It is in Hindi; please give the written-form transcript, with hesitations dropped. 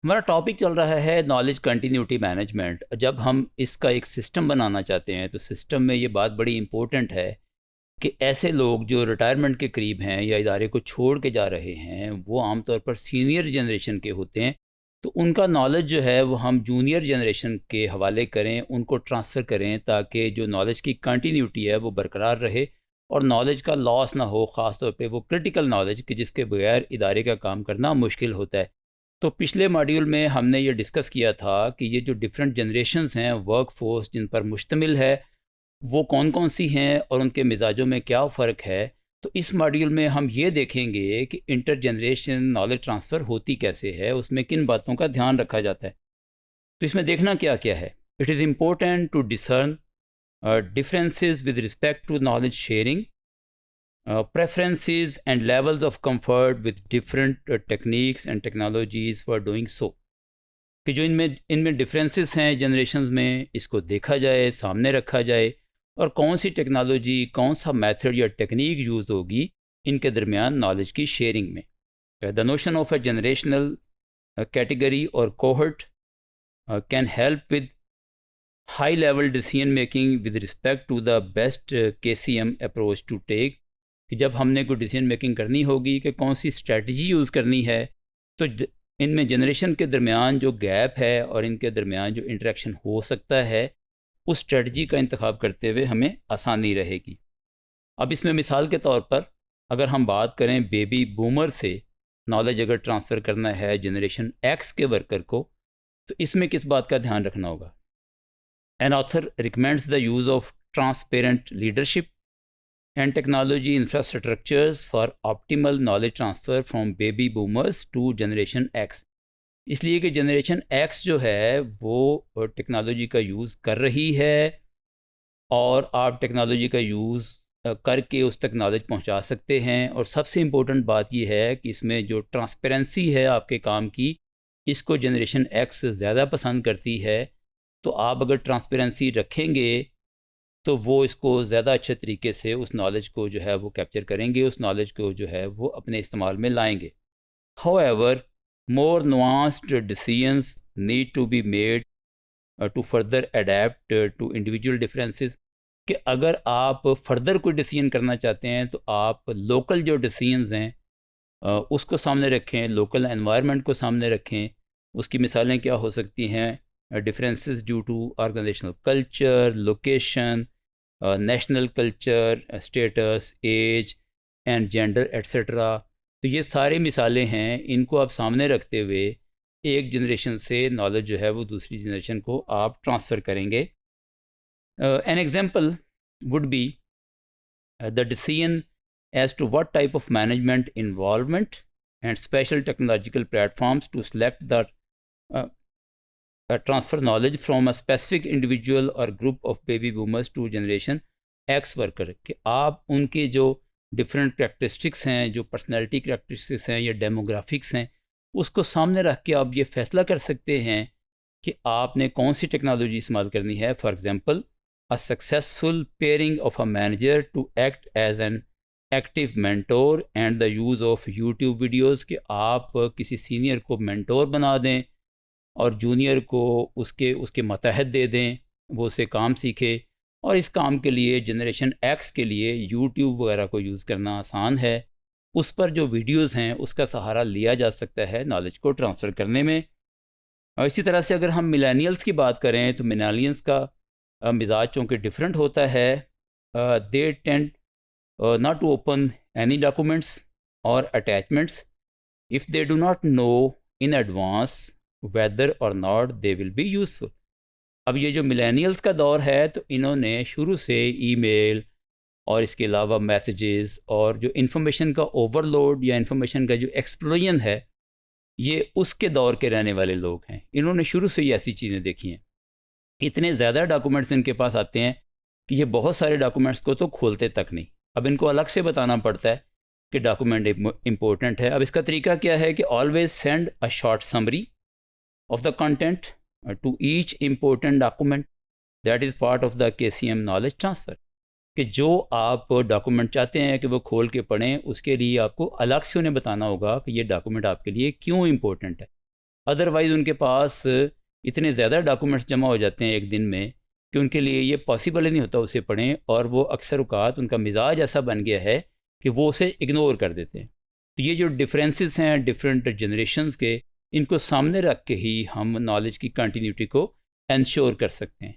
हमारा टॉपिक चल रहा है नॉलेज कंटिन्यूटी मैनेजमेंट। जब हम इसका एक सिस्टम बनाना चाहते हैं तो सिस्टम में ये बात बड़ी इम्पोर्टेंट है कि ऐसे लोग जो रिटायरमेंट के करीब हैं या इदारे को छोड़ के जा रहे हैं वो आमतौर पर सीनियर जनरेशन के होते हैं। तो उनका नॉलेज जो है वो हम जूनियर जनरेशन के हवाले करें, उनको ट्रांसफ़र करें ताकि जो नॉलेज की कंटिन्यूटी है वो बरकरार रहे और नॉलेज का लॉस ना हो, ख़ास तौर पे वो क्रिटिकल नॉलेज कि जिसके बगैर इदारे का काम करना मुश्किल होता है। तो पिछले मॉड्यूल में हमने ये डिस्कस किया था कि ये जो डिफरेंट जनरेशन्स हैं वर्क फोर्स जिन पर मुश्तमिल है वो कौन कौन सी हैं और उनके मिजाजों में क्या फ़र्क है। तो इस मॉड्यूल में हम ये देखेंगे कि इंटर जनरेशन नॉलेज ट्रांसफ़र होती कैसे है, उसमें किन बातों का ध्यान रखा जाता है। तो इसमें देखना क्या क्या है। It is important to discern differences with respect to knowledge sharing, preferences and levels of comfort with different techniques and technologies for doing so। कि जो इनमें इनमें डिफरेंसेस हैं जनरेशन्स में, इसको देखा जाए, सामने रखा जाए और कौन सी टेक्नोलॉजी, कौन सा मेथड या टेक्निक यूज़ होगी इनके दरमियान नॉलेज की शेयरिंग में। The notion of a generational category और cohort can help with high level decision making with respect to the best KCM approach to take। कि जब हमने कोई डिसीजन मेकिंग करनी होगी कि कौन सी स्ट्रेटजी यूज़ करनी है, तो इनमें जनरेशन के दरमियान जो गैप है और इनके दरमियान जो इंटरेक्शन हो सकता है उस स्ट्रेटजी का इंतखाब करते हुए हमें आसानी रहेगी। अब इसमें मिसाल के तौर पर अगर हम बात करें बेबी बूमर से नॉलेज अगर ट्रांसफ़र करना है जनरेशन एक्स के वर्कर को, तो इसमें किस बात का ध्यान रखना होगा। An author recommends the use of transparent leadership and technology infrastructures for optimal knowledge transfer from baby boomers to generation X। इसलिए कि जनरेशन X जो है वो टेक्नोलॉजी का यूज़ कर रही है और आप टेक्नोलॉजी का यूज़ करके उस तक नॉलेज पहुंचा सकते हैं। और सबसे इम्पोर्टेंट बात यह है कि इसमें जो ट्रांसपेरेंसी है आपके काम की, इसको जनरेशन X ज़्यादा पसंद करती है। तो आप अगर ट्रांसपेरेंसी रखेंगे तो वो इसको ज़्यादा अच्छे तरीके से उस नॉलेज को जो है वो कैप्चर करेंगे, उस नॉलेज को जो है वो अपने इस्तेमाल में लाएंगे। However more nuanced decisions need to be made to further adapt to individual differences. कि अगर आप फर्दर कोई डिसीजन करना चाहते हैं तो आप लोकल जो डिसीजंस हैं उसको सामने रखें, लोकल एनवायरनमेंट को सामने रखें। उसकी मिसालें क्या हो सकती हैं? differences due to organizational culture, location, national culture, status, age and gender etc। तो ये सारी मिसालें हैं, इनको आप सामने रखते हुए एक जनरेशन से नॉलेज जो है वो दूसरी जनरेशन को आप ट्रांसफ़र करेंगे। An example would be the decision as to what type of management involvement and special technological platforms to select the transfer knowledge from a specific individual or group of baby boomers to generation X worker। कि आप उनके जो डिफरेंट करैक्टरिस्टिक्स हैं, जो पर्सनैलिटी करैक्टरिस्टिक्स हैं या डेमोग्राफिक्स हैं, उसको सामने रख के आप ये फैसला कर सकते हैं कि आपने कौन सी टेक्नोलॉजी इस्तेमाल करनी है। For example a successful pairing of a manager to act as an active mentor and the use of YouTube videos. कि आप किसी सीनियर को मेंटोर बना दें और जूनियर को उसके उसके मतहत दे दें, वो उससे काम सीखे। और इस काम के लिए जनरेशन एक्स के लिए यूट्यूब वगैरह को यूज़ करना आसान है, उस पर जो वीडियोस हैं उसका सहारा लिया जा सकता है नॉलेज को ट्रांसफ़र करने में। और इसी तरह से अगर हम मिलेनियल्स की बात करें तो मिलेनियल्स का मिजाज चूँकि डिफरेंट होता है। They tend not to open any documents or attachments if they do not know in advance whether or not they will be useful। अब ये जो मिलेनियल्स का दौर है तो इन्होंने शुरू से ईमेल और इसके अलावा मैसेजेस और जो इन्फॉर्मेशन का ओवरलोड या इन्फॉर्मेशन का जो एक्सप्लोजन है, ये उसके दौर के रहने वाले लोग हैं। इन्होंने शुरू से ही ऐसी चीज़ें देखी हैं। इतने ज़्यादा डॉक्यूमेंट्स इनके पास आते हैं कि ये बहुत सारे डॉक्यूमेंट्स को तो खोलते तक नहीं। अब इनको अलग से बताना पड़ता है कि डॉक्यूमेंट इम्पोर्टेंट है। अब इसका तरीका क्या है कि always send a short summary of the content to each important document that is part of the KCM knowledge transfer. कि जो आप डॉक्यूमेंट चाहते हैं कि वो खोल के पढ़ें, उसके लिए आपको अलग से उन्हें बताना होगा कि ये डॉक्यूमेंट आपके लिए क्यों इम्पोर्टेंट है। अदरवाइज़ उनके पास इतने ज़्यादा डॉक्यूमेंट्स जमा हो जाते हैं एक दिन में कि उनके लिए ये पॉसिबल ही नहीं होता उसे पढ़ें, और वो अक्सर औक़ात उनका मिजाज ऐसा बन गया है कि वो उसे इग्नोर कर देते हैं। तो ये जो डिफरेंसेस हैं डिफरेंट जनरेशन्स के, इनको सामने रख के ही हम नॉलेज की कंटिन्यूटी को इंश्योर कर सकते हैं।